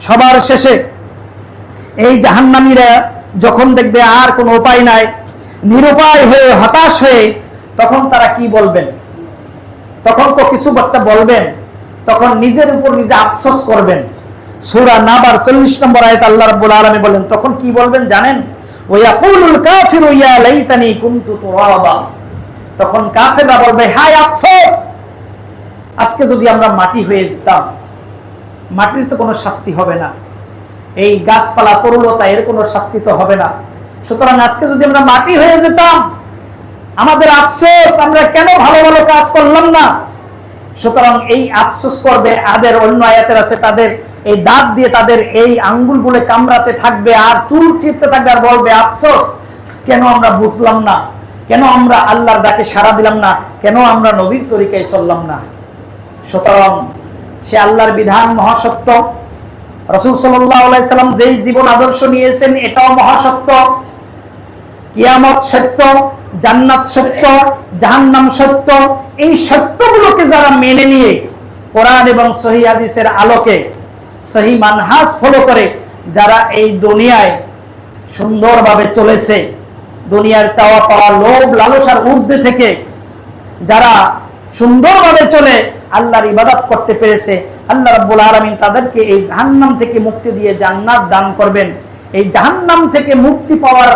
সবার শেষে এই জাহান্নামীরা যখন দেখবে আর কোনো উপায় নাই, নিরুপায় হয়ে হতাশ হয়ে, তখন তারা কি বলবেন? তখন তো কিছু একটা বলবেন, তখন নিজের উপর নিজে আফসোস করবেন। সূরা নাবার 40 নম্বর আয়াত আল্লাহ রাব্বুল আলামিন বলেন, তখন কি বলবেন জানেন? ওয়ায়াকুলুল কাফিরু ইয়া লাইতানি কুনতু তুরাবা। তখন কাফেররা বলবে, হায় আফসোস, আজকে যদি আমরা মাটি হয়ে যেতাম। মাটির তো কোনো শাস্তি হবে না, এই গাছপালা তরুলতা এর কোনো শাস্তি তো হবে না, সুতরাং আজকে যদি আমরা মাটি হয়ে যেতাম, আমাদের আফসোস, আমরা কেন ভালো ভালো কাজ করলাম না। সুতরাং এই আফসোস করবে। আদের অন্য আয়াতের আছে, তাদের এই দাঁত দিয়ে তাদের এই আঙ্গুলগুলো কামড়াতে থাকবে আর চুল চিপতে থাকবে আর বলবে, আফসোস, কেন আমরা বুঝলাম না, কেন আমরা আল্লাহর ডাকে সাড়া দিলাম না, কেন আমরা নবীর তরিকায় চললাম না। সুতরাং সে আল্লাহর বিধান মহাসত্য, রাসূল সাল্লাল্লাহু আলাইহি সাল্লাম যেই জীবন আদর্শ নিয়েছেন এটাও মহাসত্য, কিয়ামত সত্য, জান্নাত সত্য, জাহান্নাম সত্য। এই সত্যগুলোকে যারা মেনে নিয়ে কোরআন এবং সহিহ হাদিসের আলোকে সহিহ মানহাজ ফলো করে যারা এই দুনিয়ায় সুন্দরভাবে চলেছে, দুনিয়ার চাওয়া পাওয়া লোভ লালসার ঊর্ধ্বে থেকে যারা সুন্দরভাবে চলে আল্লাহর ইবাদত করতে পেরেছে, আল্লাহ রাব্বুল আলামিন তাদেরকে এই জাহান্নাম থেকে মুক্তি দিয়ে জান্নাত দান করবেন। এই জাহান্নাম থেকে মুক্তি পাওয়ার